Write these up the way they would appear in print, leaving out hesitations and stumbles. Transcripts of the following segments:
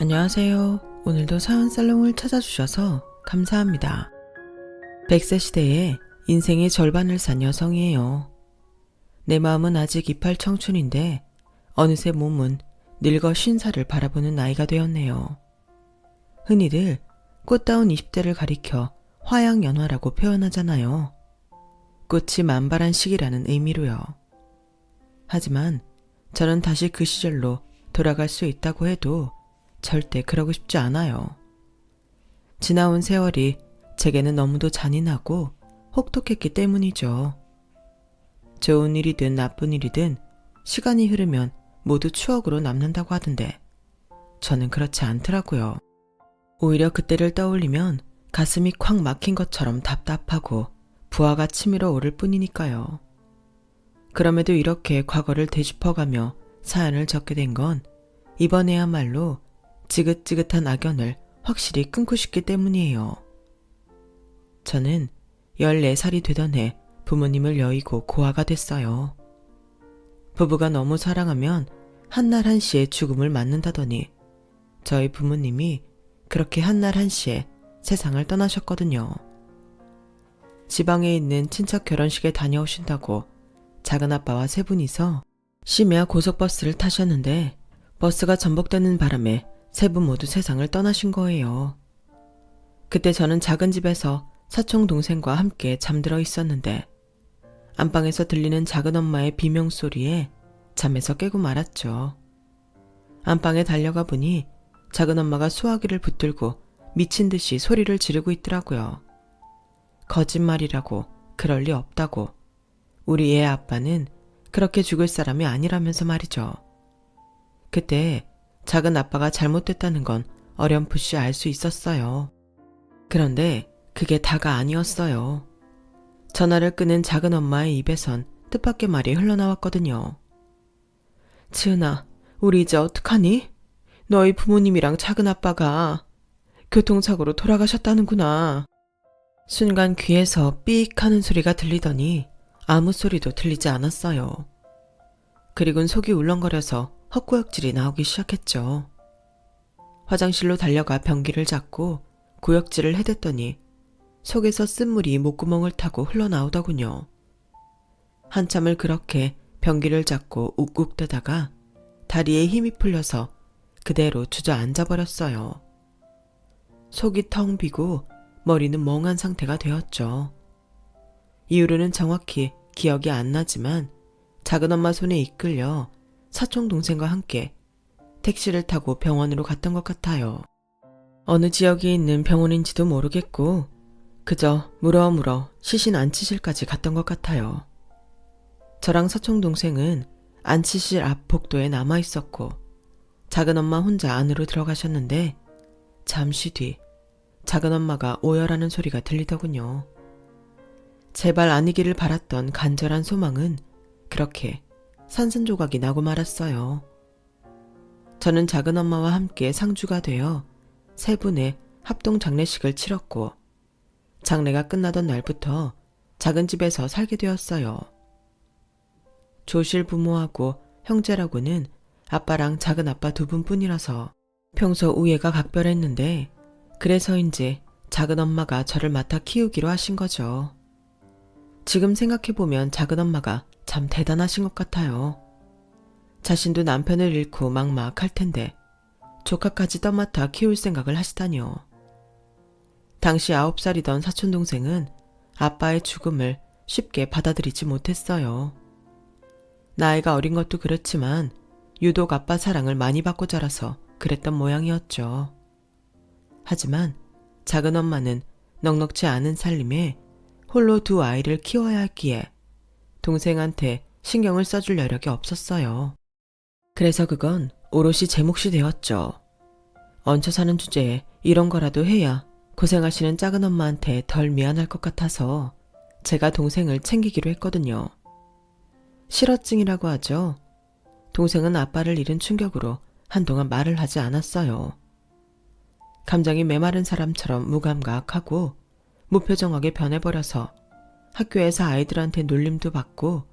안녕하세요. 오늘도 사연살롱을 찾아주셔서 감사합니다. 100세 시대에 인생의 절반을 산 여성이에요. 내 마음은 아직 이팔 청춘인데 어느새 몸은 늙어 50살을 바라보는 나이가 되었네요. 흔히들 꽃다운 20대를 가리켜 화양연화라고 표현하잖아요. 꽃이 만발한 시기라는 의미로요. 하지만 저는 다시 그 시절로 돌아갈 수 있다고 해도 절대 그러고 싶지 않아요. 지나온 세월이 제게는 너무도 잔인하고 혹독했기 때문이죠. 좋은 일이든 나쁜 일이든 시간이 흐르면 모두 추억으로 남는다고 하던데 저는 그렇지 않더라고요. 오히려 그때를 떠올리면 가슴이 콱 막힌 것처럼 답답하고 부하가 치밀어 오를 뿐이니까요. 그럼에도 이렇게 과거를 되짚어가며 사연을 적게 된 건 이번에야말로 지긋지긋한 악연을 확실히 끊고 싶기 때문이에요. 저는 14살이 되던 해 부모님을 여의고 고아가 됐어요. 부부가 너무 사랑하면 한날 한시에 죽음을 맞는다더니 저희 부모님이 그렇게 한날 한시에 세상을 떠나셨거든요. 지방에 있는 친척 결혼식에 다녀오신다고 작은아빠와 세 분이서 심야 고속버스를 타셨는데 버스가 전복되는 바람에 세 분 모두 세상을 떠나신 거예요. 그때 저는 작은 집에서 사촌 동생과 함께 잠들어 있었는데 안방에서 들리는 작은 엄마의 비명소리에 잠에서 깨고 말았죠. 안방에 달려가 보니 작은 엄마가 수화기를 붙들고 미친 듯이 소리를 지르고 있더라고요. 거짓말이라고, 그럴 리 없다고. 우리 애 아빠는 그렇게 죽을 사람이 아니라면서 말이죠. 그때 작은 아빠가 잘못됐다는 건 어렴풋이 알 수 있었어요. 그런데 그게 다가 아니었어요. 전화를 끄는 작은 엄마의 입에선 뜻밖의 말이 흘러나왔거든요. 지은아, 우리 이제 어떡하니? 너희 부모님이랑 작은 아빠가 교통사고로 돌아가셨다는구나. 순간 귀에서 삑 하는 소리가 들리더니 아무 소리도 들리지 않았어요. 그리곤 속이 울렁거려서 헛구역질이 나오기 시작했죠. 화장실로 달려가 변기를 잡고 구역질을 해댔더니 속에서 쓴물이 목구멍을 타고 흘러나오더군요. 한참을 그렇게 변기를 잡고 욱욱대다가 다리에 힘이 풀려서 그대로 주저앉아 버렸어요. 속이 텅 비고 머리는 멍한 상태가 되었죠. 이후로는 정확히 기억이 안 나지만 작은엄마 손에 이끌려 사촌 동생과 함께 택시를 타고 병원으로 갔던 것 같아요. 어느 지역에 있는 병원인지도 모르겠고 그저 물어물어 시신 안치실까지 갔던 것 같아요. 저랑 사촌 동생은 안치실 앞 복도에 남아 있었고 작은엄마 혼자 안으로 들어가셨는데 잠시 뒤 작은엄마가 오열하는 소리가 들리더군요. 제발 아니기를 바랐던 간절한 소망은 그렇게 산산조각이 나고 말았어요. 저는 작은엄마와 함께 상주가 되어 세 분의 합동 장례식을 치렀고 장례가 끝나던 날부터 작은 집에서 살게 되었어요. 조실 부모하고 형제라고는 아빠랑 작은아빠 두 분뿐이라서 평소 우애가 각별했는데 그래서인지 작은엄마가 저를 맡아 키우기로 하신 거죠. 지금 생각해보면 작은엄마가 참 대단하신 것 같아요. 자신도 남편을 잃고 막막할 텐데 조카까지 떠맡아 키울 생각을 하시다니요. 당시 9살이던 사촌동생은 아빠의 죽음을 쉽게 받아들이지 못했어요. 나이가 어린 것도 그렇지만 유독 아빠 사랑을 많이 받고 자라서 그랬던 모양이었죠. 하지만 작은엄마는 넉넉지 않은 살림에 홀로 두 아이를 키워야 했기에 동생한테 신경을 써줄 여력이 없었어요. 그래서 그건 오롯이 제 몫이 되었죠. 얹혀 사는 주제에 이런 거라도 해야 고생하시는 작은 엄마한테 덜 미안할 것 같아서 제가 동생을 챙기기로 했거든요. 실어증이라고 하죠. 동생은 아빠를 잃은 충격으로 한동안 말을 하지 않았어요. 감정이 메마른 사람처럼 무감각하고 무표정하게 변해버려서 학교에서 아이들한테 놀림도 받고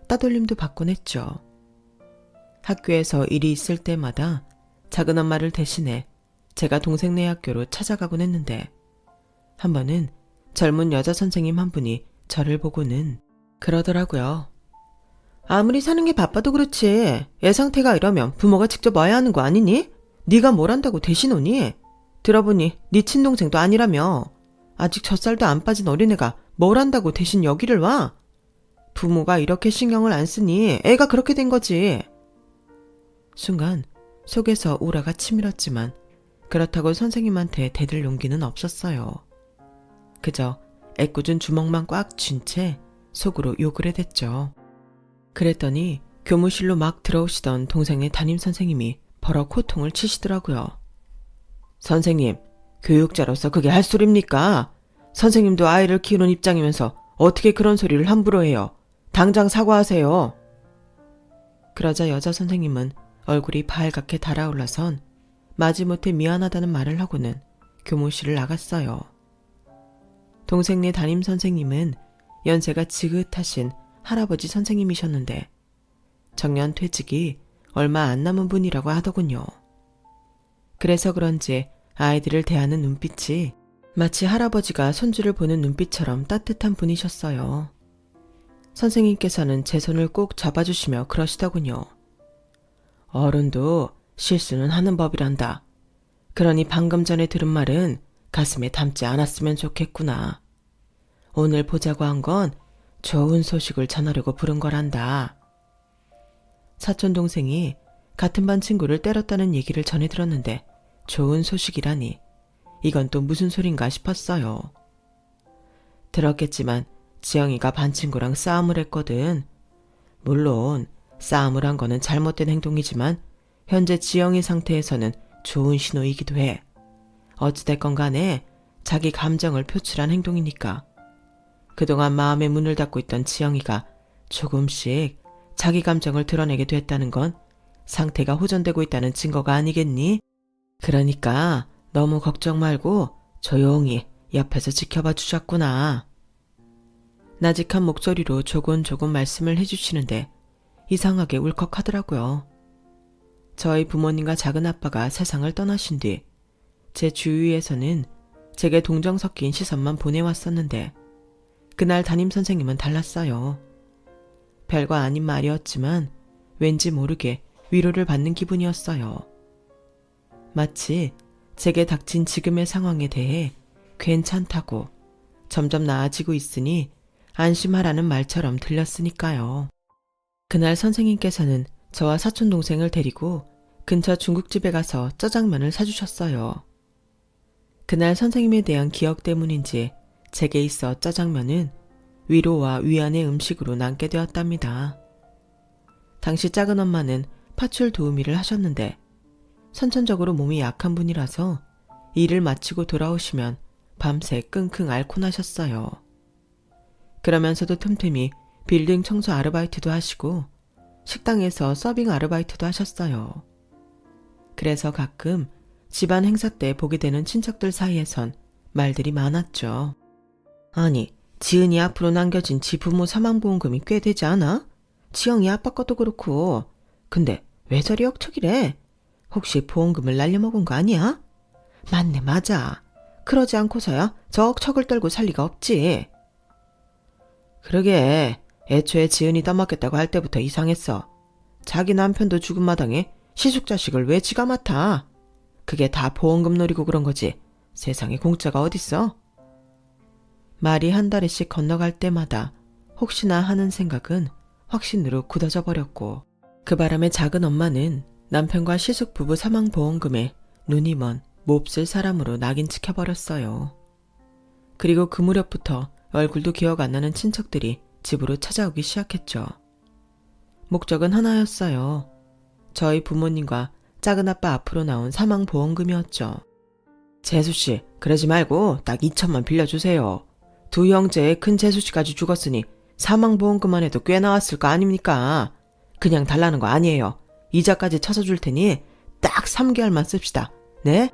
따돌림도 받곤 했죠. 학교에서 일이 있을 때마다 작은엄마를 대신해 제가 동생네 학교로 찾아가곤 했는데 한 번은 젊은 여자 선생님 한 분이 저를 보고는 그러더라고요. 아무리 사는 게 바빠도 그렇지 애 상태가 이러면 부모가 직접 와야 하는 거 아니니? 네가 뭘 한다고 대신 오니? 들어보니 네 친동생도 아니라며. 아직 젖살도 안 빠진 어린애가 뭘 한다고 대신 여기를 와? 부모가 이렇게 신경을 안 쓰니 애가 그렇게 된 거지. 순간 속에서 우라가 치밀었지만 그렇다고 선생님한테 대들 용기는 없었어요. 그저 애꿎은 주먹만 꽉 쥔 채 속으로 욕을 해댔죠. 그랬더니 교무실로 막 들어오시던 동생의 담임선생님이 버럭 호통을 치시더라고요. 선생님, 교육자로서 그게 할 소리입니까? 선생님도 아이를 키우는 입장이면서 어떻게 그런 소리를 함부로 해요? 당장 사과하세요. 그러자 여자 선생님은 얼굴이 발갛게 달아올라선 마지못해 미안하다는 말을 하고는 교무실을 나갔어요. 동생네 담임선생님은 연세가 지긋하신 할아버지 선생님이셨는데 정년 퇴직이 얼마 안 남은 분이라고 하더군요. 그래서 그런지 아이들을 대하는 눈빛이 마치 할아버지가 손주를 보는 눈빛처럼 따뜻한 분이셨어요. 선생님께서는 제 손을 꼭 잡아주시며 그러시더군요. 어른도 실수는 하는 법이란다. 그러니 방금 전에 들은 말은 가슴에 담지 않았으면 좋겠구나. 오늘 보자고 한 건 좋은 소식을 전하려고 부른 거란다. 사촌 동생이 같은 반 친구를 때렸다는 얘기를 전해 들었는데 좋은 소식이라니 이건 또 무슨 소린가 싶었어요. 들었겠지만 지영이가 반 친구랑 싸움을 했거든. 물론 싸움을 한 거는 잘못된 행동이지만 현재 지영이 상태에서는 좋은 신호이기도 해. 어찌됐건 간에 자기 감정을 표출한 행동이니까. 그동안 마음의 문을 닫고 있던 지영이가 조금씩 자기 감정을 드러내게 됐다는 건 상태가 호전되고 있다는 증거가 아니겠니? 그러니까 너무 걱정 말고 조용히 옆에서 지켜봐 주셨구나. 나직한 목소리로 조곤조곤 말씀을 해주시는데 이상하게 울컥하더라고요. 저희 부모님과 작은아빠가 세상을 떠나신 뒤 제 주위에서는 제게 동정 섞인 시선만 보내왔었는데 그날 담임선생님은 달랐어요. 별거 아닌 말이었지만 왠지 모르게 위로를 받는 기분이었어요. 마치 제게 닥친 지금의 상황에 대해 괜찮다고 점점 나아지고 있으니 안심하라는 말처럼 들렸으니까요. 그날 선생님께서는 저와 사촌동생을 데리고 근처 중국집에 가서 짜장면을 사주셨어요. 그날 선생님에 대한 기억 때문인지 제게 있어 짜장면은 위로와 위안의 음식으로 남게 되었답니다. 당시 작은 엄마는 파출 도우미를 하셨는데 선천적으로 몸이 약한 분이라서 일을 마치고 돌아오시면 밤새 끙끙 앓고 나셨어요. 그러면서도 틈틈이 빌딩 청소 아르바이트도 하시고 식당에서 서빙 아르바이트도 하셨어요. 그래서 가끔 집안 행사 때 보게 되는 친척들 사이에선 말들이 많았죠. 아니, 지은이 앞으로 남겨진 지 부모 사망보험금이 꽤 되지 않아? 지영이 아빠 것도 그렇고. 근데 왜 저리 억척이래? 혹시 보험금을 날려먹은 거 아니야? 맞네, 맞아. 그러지 않고서야 저 억척을 떨고 살 리가 없지. 그러게, 애초에 지은이 떠맡겠다고 할 때부터 이상했어. 자기 남편도 죽은 마당에 시숙자식을 왜 지가 맡아? 그게 다 보험금 노리고 그런 거지. 세상에 공짜가 어딨어? 말이 한 다리씩 건너갈 때마다 혹시나 하는 생각은 확신으로 굳어져 버렸고 그 바람에 작은 엄마는 남편과 시숙 부부 사망보험금에 눈이 먼 몹쓸 사람으로 낙인 찍혀버렸어요. 그리고 그 무렵부터 얼굴도 기억 안 나는 친척들이 집으로 찾아오기 시작했죠. 목적은 하나였어요. 저희 부모님과 작은아빠 앞으로 나온 사망보험금이었죠. 재수씨, 그러지 말고 딱 2천만 빌려주세요. 두 형제의 큰 재수씨까지 죽었으니 사망보험금만 해도 꽤 나왔을 거 아닙니까? 그냥 달라는 거 아니에요. 이자까지 쳐서 줄 테니 딱 3개월만 씁시다. 네?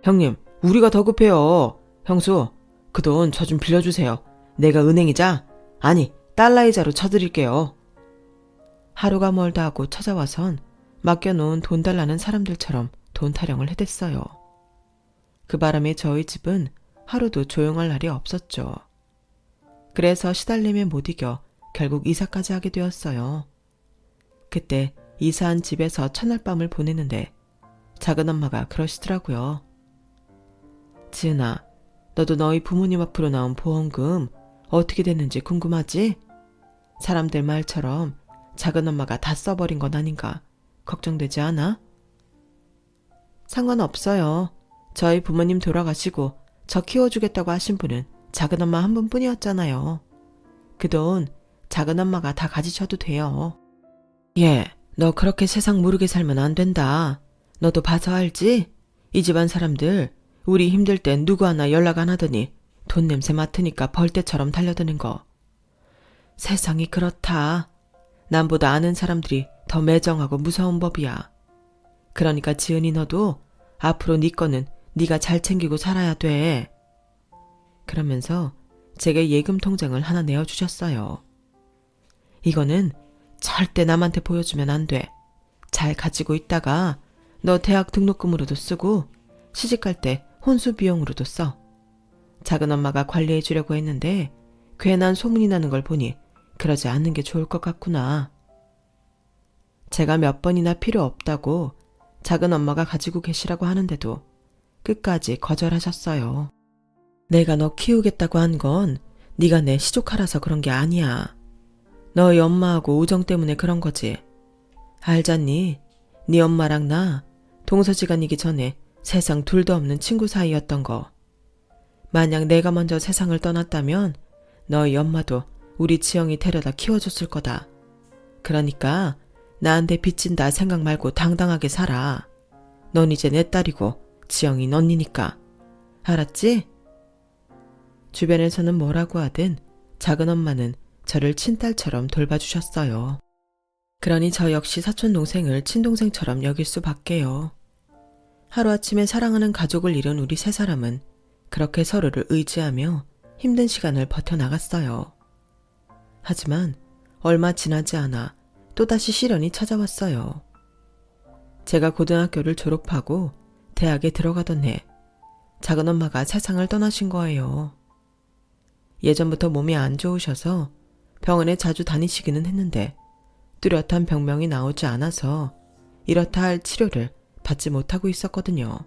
형님, 우리가 더 급해요. 형수, 그 돈 저 좀 빌려주세요. 내가 은행이자, 아니 달러이자로 쳐드릴게요. 하루가 멀다 하고 찾아와선 맡겨놓은 돈 달라는 사람들처럼 돈 타령을 해댔어요. 그 바람에 저희 집은 하루도 조용할 날이 없었죠. 그래서 시달림에 못 이겨 결국 이사까지 하게 되었어요. 그때 이사한 집에서 첫날 밤을 보내는데 작은엄마가 그러시더라고요. 지은아, 너도 너희 부모님 앞으로 나온 보험금 어떻게 됐는지 궁금하지? 사람들 말처럼 작은엄마가 다 써버린 건 아닌가 걱정되지 않아? 상관없어요. 저희 부모님 돌아가시고 저 키워주겠다고 하신 분은 작은엄마 한 분뿐이었잖아요. 그 돈 작은엄마가 다 가지셔도 돼요. 예, 너 그렇게 세상 모르게 살면 안 된다. 너도 봐서 알지? 이 집안 사람들 우리 힘들 땐 누구 하나 연락 안 하더니 돈 냄새 맡으니까 벌떼처럼 달려드는 거. 세상이 그렇다. 남보다 아는 사람들이 더 매정하고 무서운 법이야. 그러니까 지은이 너도 앞으로 네 거는 네가 잘 챙기고 살아야 돼. 그러면서 제게 예금 통장을 하나 내어주셨어요. 이거는 절대 남한테 보여주면 안 돼. 잘 가지고 있다가 너 대학 등록금으로도 쓰고 시집갈 때 혼수 비용으로도 써. 작은엄마가 관리해 주려고 했는데 괜한 소문이 나는 걸 보니 그러지 않는 게 좋을 것 같구나. 제가 몇 번이나 필요 없다고 작은엄마가 가지고 계시라고 하는데도 끝까지 거절하셨어요. 내가 너 키우겠다고 한 건 네가 내 시조카라서 그런 게 아니야. 너희 엄마하고 우정 때문에 그런 거지. 알잖니? 네 엄마랑 나 동서지간이기 전에 세상 둘도 없는 친구 사이였던 거. 만약 내가 먼저 세상을 떠났다면 너희 엄마도 우리 지영이 데려다 키워줬을 거다. 그러니까 나한테 빚진다 생각 말고 당당하게 살아. 넌 이제 내 딸이고 지영이 언니니까. 알았지? 주변에서는 뭐라고 하든 작은엄마는 저를 친딸처럼 돌봐주셨어요. 그러니 저 역시 사촌동생을 친동생처럼 여길 수밖에요. 하루아침에 사랑하는 가족을 잃은 우리 세 사람은 그렇게 서로를 의지하며 힘든 시간을 버텨나갔어요. 하지만 얼마 지나지 않아 또다시 시련이 찾아왔어요. 제가 고등학교를 졸업하고 대학에 들어가던 해 작은엄마가 세상을 떠나신 거예요. 예전부터 몸이 안 좋으셔서 병원에 자주 다니시기는 했는데 뚜렷한 병명이 나오지 않아서 이렇다 할 치료를 받지 못하고 있었거든요.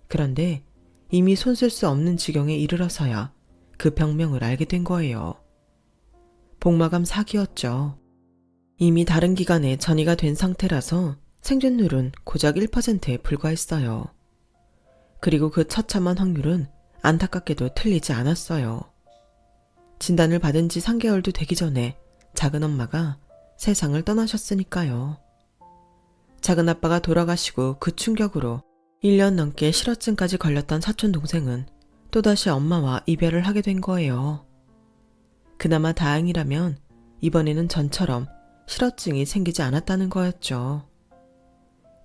그런데 이미 손쓸 수 없는 지경에 이르러서야 그 병명을 알게 된 거예요. 복마감 4기였죠. 이미 다른 기관에 전이가 된 상태라서 생존율은 고작 1%에 불과했어요. 그리고 그 처참한 확률은 안타깝게도 틀리지 않았어요. 진단을 받은 지 3개월도 되기 전에 작은엄마가 세상을 떠나셨으니까요. 작은아빠가 돌아가시고 그 충격으로 1년 넘게 실어증까지 걸렸던 사촌동생은 또다시 엄마와 이별을 하게 된 거예요. 그나마 다행이라면 이번에는 전처럼 실어증이 생기지 않았다는 거였죠.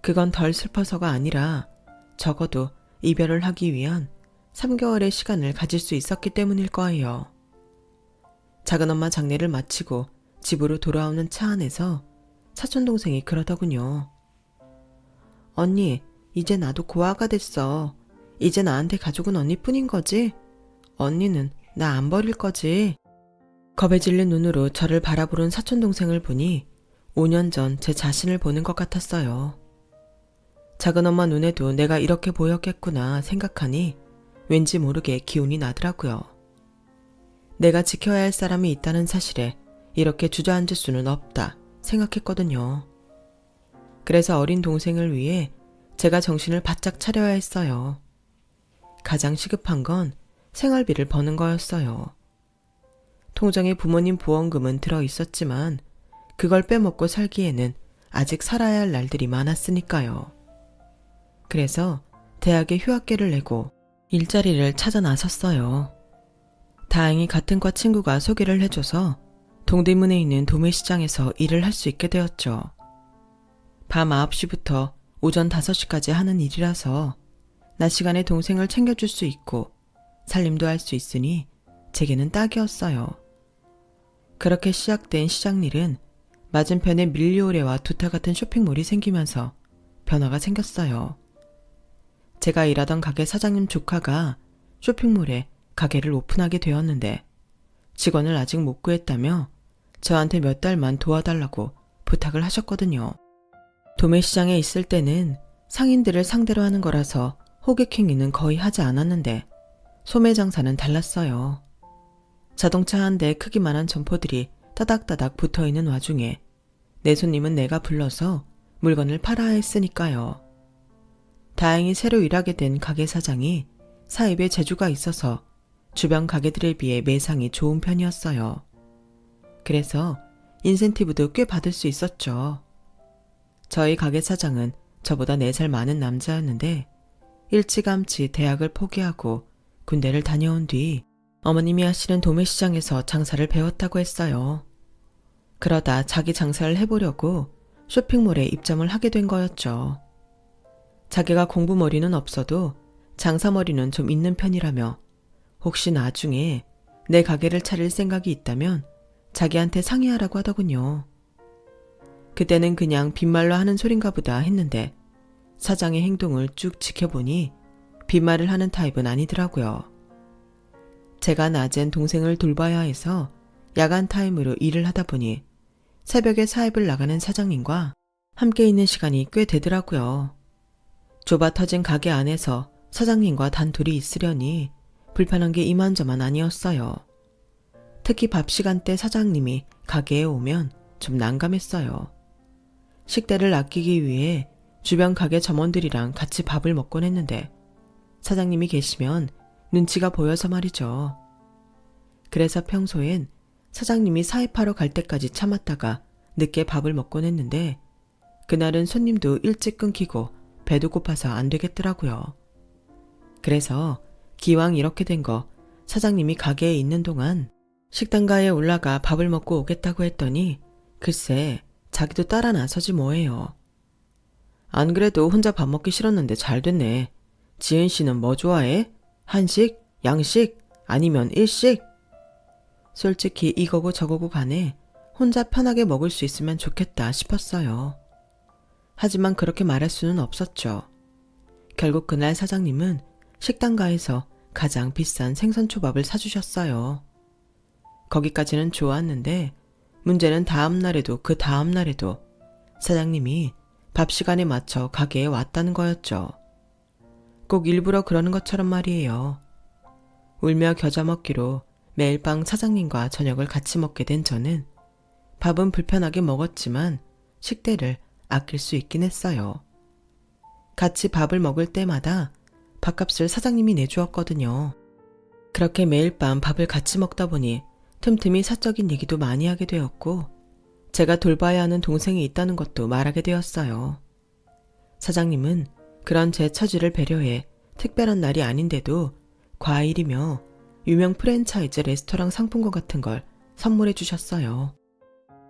그건 덜 슬퍼서가 아니라 적어도 이별을 하기 위한 3개월의 시간을 가질 수 있었기 때문일 거예요. 작은엄마 장례를 마치고 집으로 돌아오는 차 안에서 사촌동생이 그러더군요. 언니, 이제 나도 고아가 됐어. 이제 나한테 가족은 언니뿐인 거지? 언니는 나 안 버릴 거지? 겁에 질린 눈으로 저를 바라보는 사촌동생을 보니 5년 전 제 자신을 보는 것 같았어요. 작은엄마 눈에도 내가 이렇게 보였겠구나 생각하니 왠지 모르게 기운이 나더라고요. 내가 지켜야 할 사람이 있다는 사실에 이렇게 주저앉을 수는 없다 생각했거든요. 그래서 어린 동생을 위해 제가 정신을 바짝 차려야 했어요. 가장 시급한 건 생활비를 버는 거였어요. 통장에 부모님 보험금은 들어 있었지만 그걸 빼먹고 살기에는 아직 살아야 할 날들이 많았으니까요. 그래서 대학에 휴학계를 내고 일자리를 찾아 나섰어요. 다행히 같은 과 친구가 소개를 해줘서 동대문에 있는 도매시장에서 일을 할 수 있게 되었죠. 밤 9시부터 오전 5시까지 하는 일이라서 낮 시간에 동생을 챙겨줄 수 있고 살림도 할 수 있으니 제게는 딱이었어요. 그렇게 시작된 시장일은 맞은편에 밀리오레와 두타 같은 쇼핑몰이 생기면서 변화가 생겼어요. 제가 일하던 가게 사장님 조카가 쇼핑몰에 가게를 오픈하게 되었는데 직원을 아직 못 구했다며 저한테 몇 달만 도와달라고 부탁을 하셨거든요. 도매시장에 있을 때는 상인들을 상대로 하는 거라서 호객행위는 거의 하지 않았는데 소매 장사는 달랐어요. 자동차 한 대 크기만한 점포들이 따닥따닥 붙어있는 와중에 내 손님은 내가 불러서 물건을 팔아야 했으니까요. 다행히 새로 일하게 된 가게 사장이 사입에 재주가 있어서 주변 가게들에 비해 매상이 좋은 편이었어요. 그래서 인센티브도 꽤 받을 수 있었죠. 저희 가게 사장은 저보다 4살 많은 남자였는데 일찌감치 대학을 포기하고 군대를 다녀온 뒤 어머님이 하시는 도매시장에서 장사를 배웠다고 했어요. 그러다 자기 장사를 해보려고 쇼핑몰에 입점을 하게 된 거였죠. 자기가 공부머리는 없어도 장사머리는 좀 있는 편이라며 혹시 나중에 내 가게를 차릴 생각이 있다면 자기한테 상의하라고 하더군요. 그때는 그냥 빈말로 하는 소린가 보다 했는데 사장의 행동을 쭉 지켜보니 빈말을 하는 타입은 아니더라고요. 제가 낮엔 동생을 돌봐야 해서 야간 타임으로 일을 하다 보니 새벽에 사입을 나가는 사장님과 함께 있는 시간이 꽤 되더라고요. 좁아 터진 가게 안에서 사장님과 단둘이 있으려니 불편한 게 이만저만 아니었어요. 특히 밥 시간대 사장님이 가게에 오면 좀 난감했어요. 식대를 아끼기 위해 주변 가게 점원들이랑 같이 밥을 먹곤 했는데 사장님이 계시면 눈치가 보여서 말이죠. 그래서 평소엔 사장님이 사입하러 갈 때까지 참았다가 늦게 밥을 먹곤 했는데 그날은 손님도 일찍 끊기고 배도 고파서 안 되겠더라고요. 그래서 기왕 이렇게 된 거 사장님이 가게에 있는 동안 식당가에 올라가 밥을 먹고 오겠다고 했더니 글쎄 자기도 따라 나서지 뭐예요. 안 그래도 혼자 밥 먹기 싫었는데 잘 됐네. 지은 씨는 뭐 좋아해? 한식? 양식? 아니면 일식? 솔직히 이거고 저거고 간에 혼자 편하게 먹을 수 있으면 좋겠다 싶었어요. 하지만 그렇게 말할 수는 없었죠. 결국 그날 사장님은 식당가에서 가장 비싼 생선초밥을 사주셨어요. 거기까지는 좋았는데 문제는 다음날에도 그 다음날에도 사장님이 밥 시간에 맞춰 가게에 왔다는 거였죠. 꼭 일부러 그러는 것처럼 말이에요. 울며 겨자 먹기로 매일 밤 사장님과 저녁을 같이 먹게 된 저는 밥은 불편하게 먹었지만 식대를 아낄 수 있긴 했어요. 같이 밥을 먹을 때마다 밥값을 사장님이 내주었거든요. 그렇게 매일 밤 밥을 같이 먹다 보니 틈틈이 사적인 얘기도 많이 하게 되었고 제가 돌봐야 하는 동생이 있다는 것도 말하게 되었어요. 사장님은 그런 제 처지를 배려해 특별한 날이 아닌데도 과일이며 유명 프랜차이즈 레스토랑 상품권 같은 걸 선물해 주셨어요.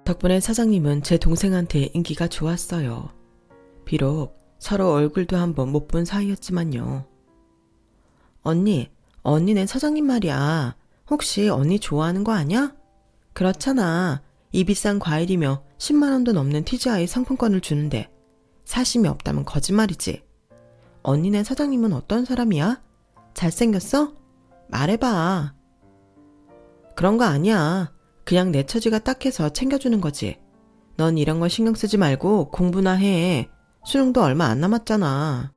덕분에 사장님은 제 동생한테 인기가 좋았어요. 비록 서로 얼굴도 한번 못 본 사이였지만요. 언니네 사장님 말이야. 혹시 언니 좋아하는 거 아냐? 그렇잖아. 이 비싼 과일이며 10만 원도 넘는 TGI 상품권을 주는데 사심이 없다면 거짓말이지. 언니네 사장님은 어떤 사람이야? 잘생겼어? 말해봐. 그런 거 아니야. 그냥 내 처지가 딱해서 챙겨주는 거지. 넌 이런 거 신경 쓰지 말고 공부나 해. 수능도 얼마 안 남았잖아.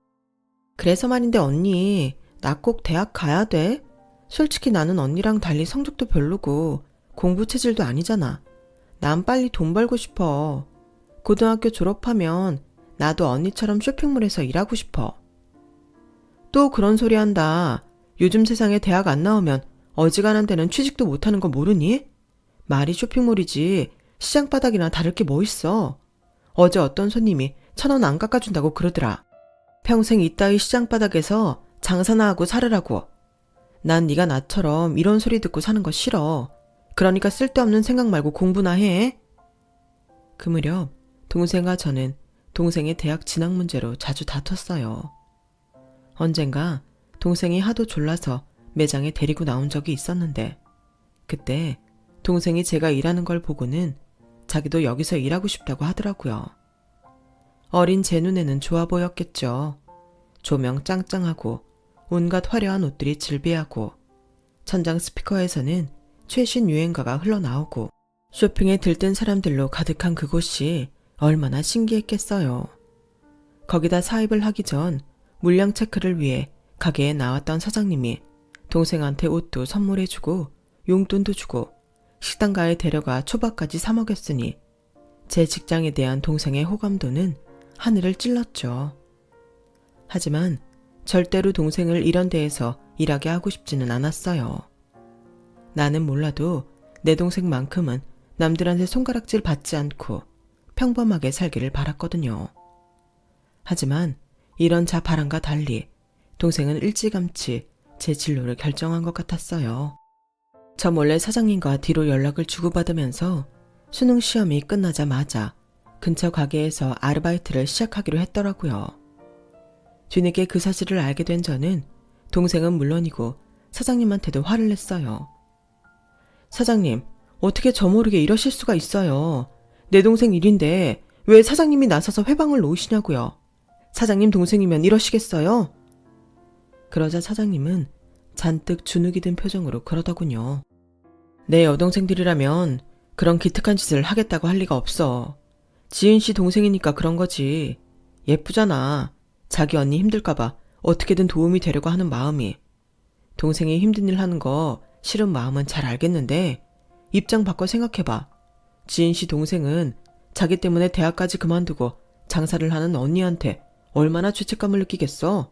그래서 말인데 언니, 나 꼭 대학 가야 돼? 솔직히 나는 언니랑 달리 성적도 별로고 공부 체질도 아니잖아. 난 빨리 돈 벌고 싶어. 고등학교 졸업하면 나도 언니처럼 쇼핑몰에서 일하고 싶어. 또 그런 소리 한다. 요즘 세상에 대학 안 나오면 어지간한 데는 취직도 못하는 거 모르니? 말이 쇼핑몰이지 시장 바닥이나 다를 게 뭐 있어. 어제 어떤 손님이 1,000원 안 깎아준다고 그러더라. 평생 이따위 시장 바닥에서 장사나 하고 살으라고. 난 네가 나처럼 이런 소리 듣고 사는 거 싫어. 그러니까 쓸데없는 생각 말고 공부나 해. 그 무렵 동생과 저는 동생의 대학 진학 문제로 자주 다퉜어요. 언젠가 동생이 하도 졸라서 매장에 데리고 나온 적이 있었는데 그때 동생이 제가 일하는 걸 보고는 자기도 여기서 일하고 싶다고 하더라고요. 어린 제 눈에는 좋아 보였겠죠. 조명 짱짱하고 온갖 화려한 옷들이 질비하고 천장 스피커에서는 최신 유행가가 흘러나오고 쇼핑에 들뜬 사람들로 가득한 그곳이 얼마나 신기했겠어요. 거기다 사입을 하기 전 물량 체크를 위해 가게에 나왔던 사장님이 동생한테 옷도 선물해주고 용돈도 주고 식당가에 데려가 초밥까지 사 먹였으니 제 직장에 대한 동생의 호감도는 하늘을 찔렀죠. 하지만 절대로 동생을 이런 데에서 일하게 하고 싶지는 않았어요. 나는 몰라도 내 동생만큼은 남들한테 손가락질 받지 않고 평범하게 살기를 바랐거든요. 하지만 이런 바람과 달리 동생은 일찌감치 제 진로를 결정한 것 같았어요. 저 몰래 사장님과 뒤로 연락을 주고받으면서 수능 시험이 끝나자마자 근처 가게에서 아르바이트를 시작하기로 했더라고요. 뒤늦게 그 사실을 알게 된 저는 동생은 물론이고 사장님한테도 화를 냈어요. 사장님, 어떻게 저 모르게 이러실 수가 있어요. 내 동생 일인데 왜 사장님이 나서서 회방을 놓으시냐고요. 사장님 동생이면 이러시겠어요? 그러자 사장님은 잔뜩 주눅이 든 표정으로 그러더군요. 내 여동생들이라면 그런 기특한 짓을 하겠다고 할 리가 없어. 지은 씨 동생이니까 그런 거지. 예쁘잖아. 자기 언니 힘들까봐 어떻게든 도움이 되려고 하는 마음이. 동생이 힘든 일 하는 거 싫은 마음은 잘 알겠는데 입장 바꿔 생각해봐. 지은 씨 동생은 자기 때문에 대학까지 그만두고 장사를 하는 언니한테 얼마나 죄책감을 느끼겠어?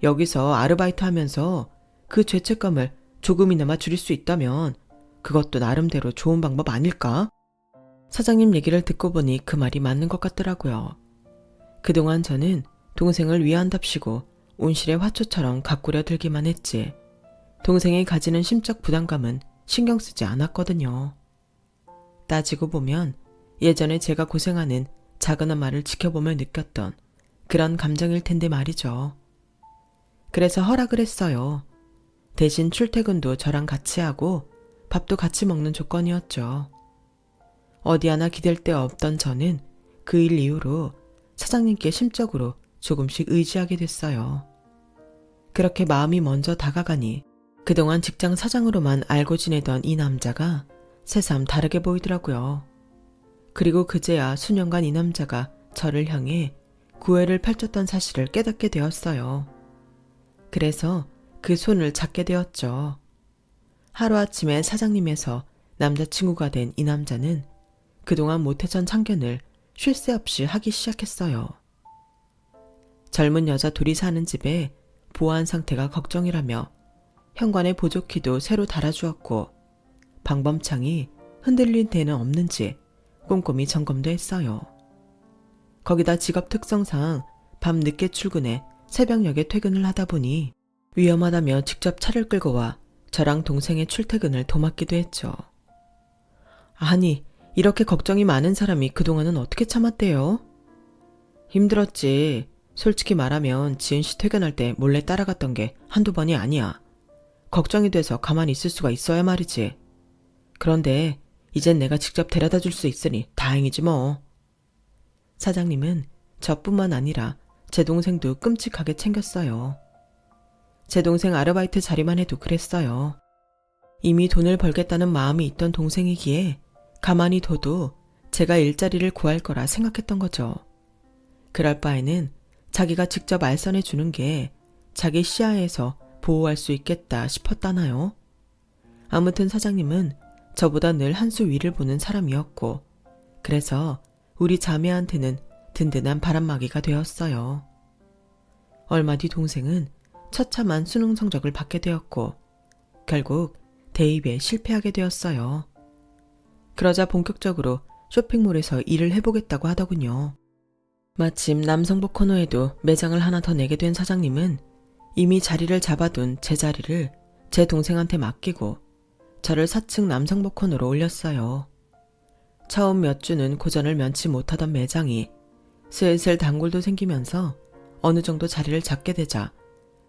여기서 아르바이트 하면서 그 죄책감을 조금이나마 줄일 수 있다면 그것도 나름대로 좋은 방법 아닐까? 사장님 얘기를 듣고 보니 그 말이 맞는 것 같더라고요. 그동안 저는 동생을 위한답시고 온실의 화초처럼 가꾸려 들기만 했지 동생이 가지는 심적 부담감은 신경 쓰지 않았거든요. 따지고 보면 예전에 제가 고생하는 작은 엄마를 지켜보며 느꼈던 그런 감정일 텐데 말이죠. 그래서 허락을 했어요. 대신 출퇴근도 저랑 같이 하고 밥도 같이 먹는 조건이었죠. 어디 하나 기댈 데 없던 저는 그 일 이후로 사장님께 심적으로 조금씩 의지하게 됐어요. 그렇게 마음이 먼저 다가가니 그동안 직장 사장으로만 알고 지내던 이 남자가 새삼 다르게 보이더라고요. 그리고 그제야 수년간 이 남자가 저를 향해 구애를 펼쳤던 사실을 깨닫게 되었어요. 그래서 그 손을 잡게 되었죠. 하루아침에 사장님에서 남자친구가 된 이 남자는 그동안 못해전 참견을 쉴 새 없이 하기 시작했어요. 젊은 여자 둘이 사는 집에 보안 상태가 걱정이라며 현관의 보조키도 새로 달아주었고 방범창이 흔들린 데는 없는지 꼼꼼히 점검도 했어요. 거기다 직업 특성상 밤 늦게 출근해 새벽녘에 퇴근을 하다 보니 위험하다며 직접 차를 끌고 와 저랑 동생의 출퇴근을 도맡기도 했죠. 아니, 이렇게 걱정이 많은 사람이 그동안은 어떻게 참았대요? 힘들었지. 솔직히 말하면 지은 씨 퇴근할 때 몰래 따라갔던 게 한두 번이 아니야. 걱정이 돼서 가만히 있을 수가 있어야 말이지. 그런데 이젠 내가 직접 데려다 줄 수 있으니 다행이지 뭐. 사장님은 저뿐만 아니라 제 동생도 끔찍하게 챙겼어요. 제 동생 아르바이트 자리만 해도 그랬어요. 이미 돈을 벌겠다는 마음이 있던 동생이기에 가만히 둬도 제가 일자리를 구할 거라 생각했던 거죠. 그럴 바에는 자기가 직접 알선해 주는 게 자기 시야에서 보호할 수 있겠다 싶었다나요? 아무튼 사장님은 저보다 늘 한 수 위를 보는 사람이었고 그래서 우리 자매한테는 든든한 바람막이가 되었어요. 얼마 뒤 동생은 처참한 수능 성적을 받게 되었고 결국 대입에 실패하게 되었어요. 그러자 본격적으로 쇼핑몰에서 일을 해보겠다고 하더군요. 마침 남성복 코너에도 매장을 하나 더 내게 된 사장님은 이미 자리를 잡아둔 제 자리를 제 동생한테 맡기고 저를 4층 남성복 코너로 올렸어요. 처음 몇 주는 고전을 면치 못하던 매장이 슬슬 단골도 생기면서 어느 정도 자리를 잡게 되자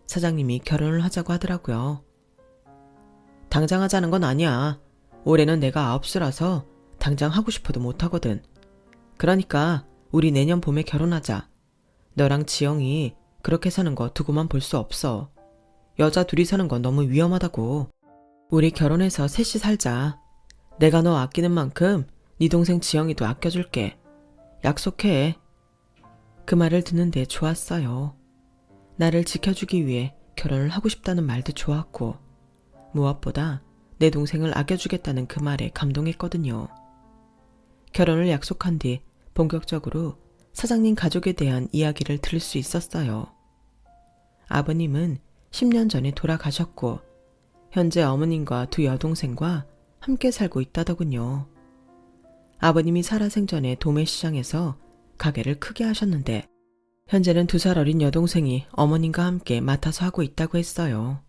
사장님이 결혼을 하자고 하더라고요. 당장 하자는 건 아니야. 올해는 내가 9수라서 당장 하고 싶어도 못하거든. 그러니까 우리 내년 봄에 결혼하자. 너랑 지영이 그렇게 사는 거 두고만 볼 수 없어. 여자 둘이 사는 건 너무 위험하다고. 우리 결혼해서 셋이 살자. 내가 너 아끼는 만큼 네 동생 지영이도 아껴줄게. 약속해. 그 말을 듣는데 좋았어요. 나를 지켜주기 위해 결혼을 하고 싶다는 말도 좋았고, 무엇보다 내 동생을 아껴주겠다는 그 말에 감동했거든요. 결혼을 약속한 뒤 본격적으로 사장님 가족에 대한 이야기를 들을 수 있었어요. 아버님은 10년 전에 돌아가셨고, 현재 어머님과 두 여동생과 함께 살고 있다더군요. 아버님이 살아생전에 도매시장에서 가게를 크게 하셨는데, 현재는 2살 어린 여동생이 어머님과 함께 맡아서 하고 있다고 했어요.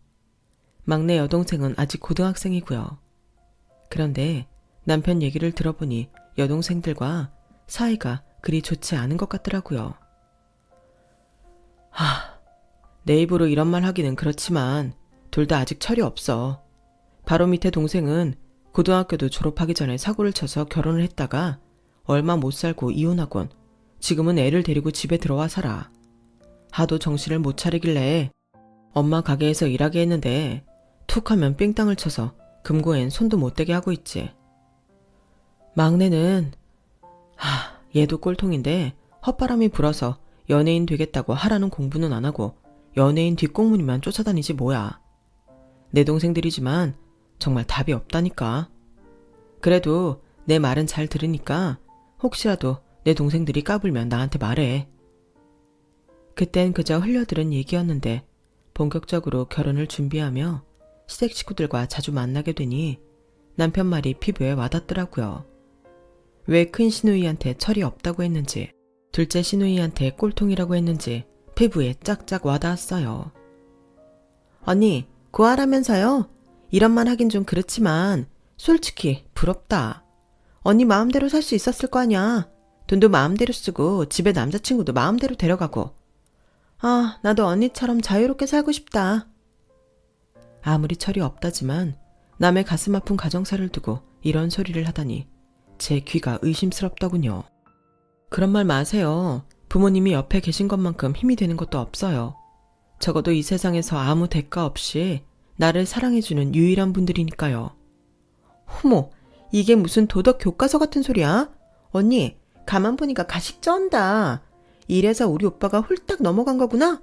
막내 여동생은 아직 고등학생이고요. 그런데 남편 얘기를 들어보니 여동생들과 사이가 그리 좋지 않은 것 같더라고요. 내 입으로 이런 말 하기는 그렇지만 둘 다 아직 철이 없어. 바로 밑에 동생은 고등학교도 졸업하기 전에 사고를 쳐서 결혼을 했다가 얼마 못 살고 이혼하곤 지금은 애를 데리고 집에 들어와 살아. 하도 정신을 못 차리길래 엄마 가게에서 일하게 했는데 툭 하면 삥땅을 쳐서 금고엔 손도 못 대게 하고 있지. 막내는 얘도 꼴통인데 헛바람이 불어서 연예인 되겠다고 하라는 공부는 안 하고 연예인 뒷공문이만 쫓아다니지 뭐야. 내 동생들이지만 정말 답이 없다니까. 그래도 내 말은 잘 들으니까 혹시라도 내 동생들이 까불면 나한테 말해. 그땐 그저 흘려들은 얘기였는데 본격적으로 결혼을 준비하며 시댁 식구들과 자주 만나게 되니 남편 말이 피부에 와닿더라고요. 왜 큰 시누이한테 철이 없다고 했는지, 둘째 시누이한테 꼴통이라고 했는지 피부에 짝짝 와닿았어요. 언니, 고아라면서요? 이런 말 하긴 좀 그렇지만 솔직히 부럽다. 언니 마음대로 살 수 있었을 거 아니야. 돈도 마음대로 쓰고 집에 남자친구도 마음대로 데려가고. 나도 언니처럼 자유롭게 살고 싶다. 아무리 철이 없다지만 남의 가슴 아픈 가정사를 두고 이런 소리를 하다니 제 귀가 의심스럽더군요. 그런 말 마세요. 부모님이 옆에 계신 것만큼 힘이 되는 것도 없어요. 적어도 이 세상에서 아무 대가 없이 나를 사랑해주는 유일한 분들이니까요. 어머, 이게 무슨 도덕 교과서 같은 소리야? 언니, 가만 보니까 가식 쩐다. 이래서 우리 오빠가 홀딱 넘어간 거구나?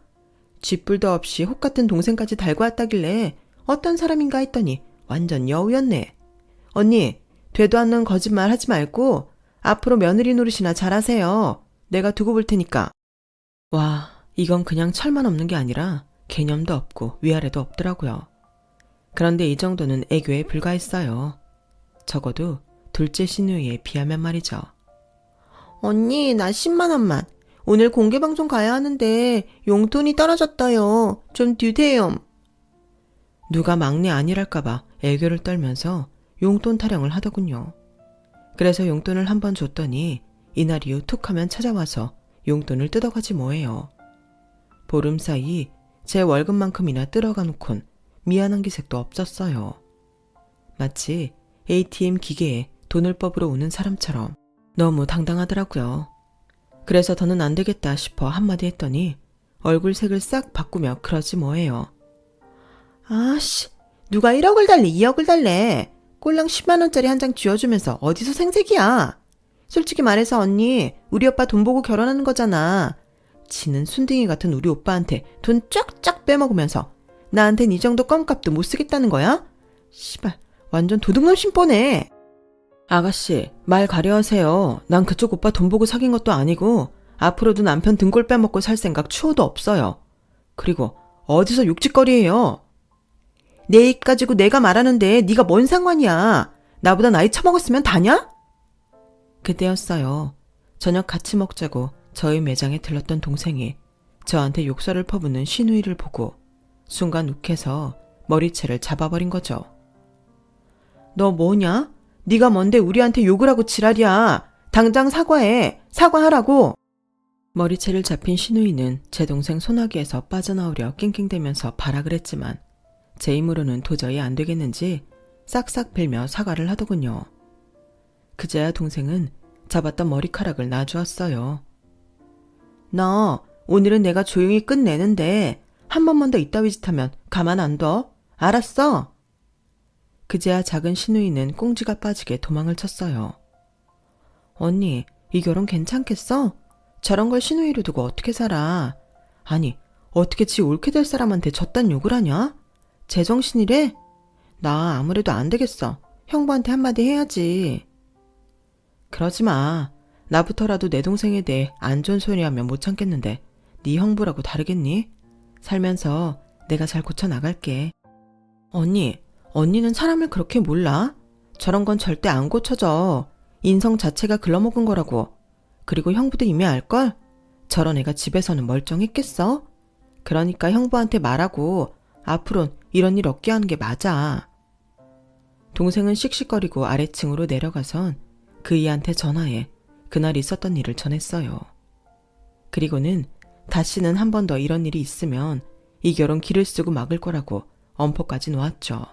쥐뿔도 없이 혹 같은 동생까지 달고 왔다길래 어떤 사람인가 했더니 완전 여우였네. 언니, 되도 않는 거짓말 하지 말고 앞으로 며느리 노릇이나 잘하세요. 내가 두고 볼 테니까. 와, 이건 그냥 철만 없는 게 아니라 개념도 없고 위아래도 없더라고요. 그런데 이 정도는 애교에 불과했어요. 적어도 둘째 시누이에 비하면 말이죠. 언니, 나 10만 원만. 오늘 공개방송 가야 하는데 용돈이 떨어졌다요. 좀 주세요. 누가 막내 아니랄까봐 애교를 떨면서 용돈 타령을 하더군요. 그래서 용돈을 한 번 줬더니 이날 이후 툭 하면 찾아와서 용돈을 뜯어가지 뭐예요. 보름 사이 제 월급만큼이나 뜯어가 놓곤 미안한 기색도 없었어요. 마치 ATM 기계에 돈을 뽑으러 오는 사람처럼 너무 당당하더라고요. 그래서 더는 안 되겠다 싶어 한마디 했더니 얼굴색을 싹 바꾸며 그러지 뭐예요. 아씨, 누가 1억을 달래 2억을 달래. 꼴랑 10만 원짜리 한 장 쥐어주면서 어디서 생색이야. 솔직히 말해서 언니, 우리 오빠 돈 보고 결혼하는 거잖아. 지는 순둥이 같은 우리 오빠한테 돈 쫙쫙 빼먹으면서 나한텐 이 정도 껌값도 못 쓰겠다는 거야? 씨발, 완전 도둑놈 심보네. 아가씨, 말 가려하세요. 난 그쪽 오빠 돈 보고 사귄 것도 아니고 앞으로도 남편 등골 빼먹고 살 생각 추호도 없어요. 그리고 어디서 육짓거리예요? 내 입 가지고 내가 말하는데 네가 뭔 상관이야. 나보다 나이 처먹었으면 다냐? 그때였어요. 저녁 같이 먹자고 저희 매장에 들렀던 동생이 저한테 욕설을 퍼붓는 시누이를 보고 순간 욱해서 머리채를 잡아버린 거죠. 너 뭐냐? 네가 뭔데 우리한테 욕을 하고 지랄이야. 당장 사과해. 사과하라고. 머리채를 잡힌 시누이는 제 동생 소나기에서 빠져나오려 낑낑대면서 발악을 했지만 제 힘으로는 도저히 안 되겠는지 싹싹 빌며 사과를 하더군요. 그제야 동생은 잡았던 머리카락을 놔주었어요. 너 오늘은 내가 조용히 끝내는데 한 번만 더 이따위 짓 하면 가만 안 둬. 알았어? 그제야 작은 신우이는 꽁지가 빠지게 도망을 쳤어요. 언니, 이 결혼 괜찮겠어? 저런 걸 신우이로 두고 어떻게 살아? 아니, 어떻게 지 옳게 될 사람한테 저딴 욕을 하냐? 제정신이래? 나 아무래도 안 되겠어. 형부한테 한마디 해야지. 그러지 마. 나부터라도 내 동생에 대해 안 좋은 소리 하면 못 참겠는데 네 형부라고 다르겠니? 살면서 내가 잘 고쳐나갈게. 언니는 사람을 그렇게 몰라? 저런 건 절대 안 고쳐져. 인성 자체가 글러먹은 거라고. 그리고 형부도 이미 알걸? 저런 애가 집에서는 멀쩡했겠어? 그러니까 형부한테 말하고 앞으론 이런 일 없게 하는 게 맞아. 동생은 씩씩거리고 아래층으로 내려가선 그이한테 전화해 그날 있었던 일을 전했어요. 그리고는 다시는 한 번 더 이런 일이 있으면 이 결혼 길을 쓰고 막을 거라고 엄포까지 놓았죠.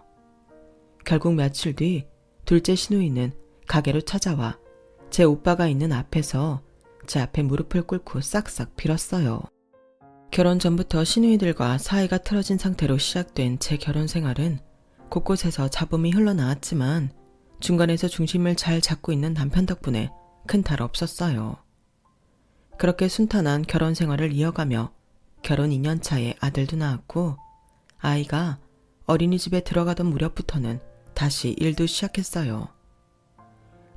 결국 며칠 뒤 둘째 신우이는 가게로 찾아와 제 오빠가 있는 앞에서 제 앞에 무릎을 꿇고 싹싹 빌었어요. 결혼 전부터 신우이들과 사이가 틀어진 상태로 시작된 제 결혼 생활은 곳곳에서 잡음이 흘러나왔지만 중간에서 중심을 잘 잡고 있는 남편 덕분에 큰 탈 없었어요. 그렇게 순탄한 결혼 생활을 이어가며 결혼 2년 차에 아들도 낳았고 아이가 어린이집에 들어가던 무렵부터는 다시 일도 시작했어요.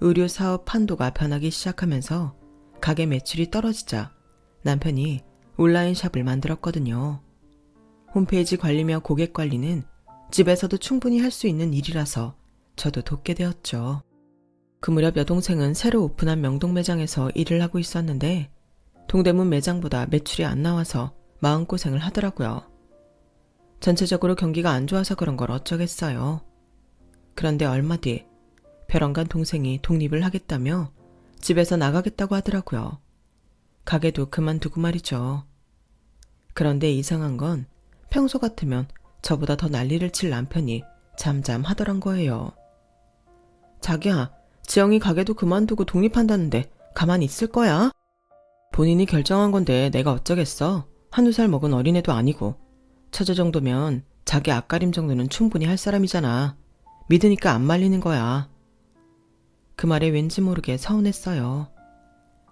의류 사업 판도가 변하기 시작하면서 가게 매출이 떨어지자 남편이 온라인 샵을 만들었거든요. 홈페이지 관리며 고객 관리는 집에서도 충분히 할 수 있는 일이라서 저도 돕게 되었죠. 그 무렵 여동생은 새로 오픈한 명동 매장에서 일을 하고 있었는데 동대문 매장보다 매출이 안 나와서 마음고생을 하더라고요. 전체적으로 경기가 안 좋아서 그런 걸 어쩌겠어요. 그런데 얼마 뒤 벼랑간 동생이 독립을 하겠다며 집에서 나가겠다고 하더라고요. 가게도 그만두고 말이죠. 그런데 이상한 건 평소 같으면 저보다 더 난리를 칠 남편이 잠잠하더란 거예요. 자기야, 지영이 가게도 그만두고 독립한다는데 가만히 있을 거야? 본인이 결정한 건데 내가 어쩌겠어. 한두 살 먹은 어린애도 아니고. 처제 정도면 자기 앞가림 정도는 충분히 할 사람이잖아. 믿으니까 안 말리는 거야. 그 말에 왠지 모르게 서운했어요.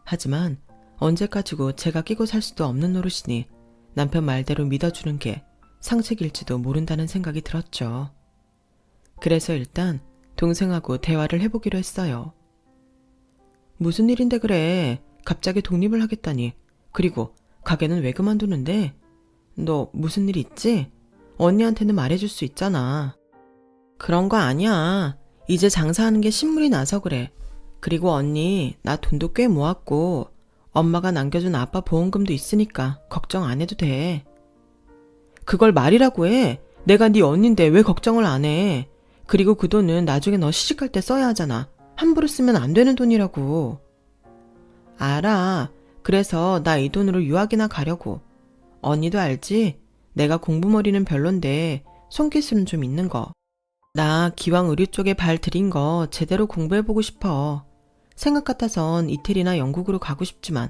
하지만 언제까지고 제가 끼고 살 수도 없는 노릇이니 남편 말대로 믿어주는 게 상책일지도 모른다는 생각이 들었죠. 그래서 일단 동생하고 대화를 해보기로 했어요. 무슨 일인데 그래? 갑자기 독립을 하겠다니. 그리고 가게는 왜 그만두는데? 너 무슨 일 있지? 언니한테는 말해줄 수 있잖아. 그런 거 아니야. 이제 장사하는 게 신물이 나서 그래. 그리고 언니, 나 돈도 꽤 모았고 엄마가 남겨준 아빠 보험금도 있으니까 걱정 안 해도 돼. 그걸 말이라고 해. 내가 네 언니인데 왜 걱정을 안 해. 그리고 그 돈은 나중에 너 시집갈 때 써야 하잖아. 함부로 쓰면 안 되는 돈이라고. 알아. 그래서 나 이 돈으로 유학이나 가려고. 언니도 알지? 내가 공부머리는 별론데 손기술은 좀 있는 거. 나 기왕 의류 쪽에 발 들인 거 제대로 공부해보고 싶어. 생각 같아선 이태리나 영국으로 가고 싶지만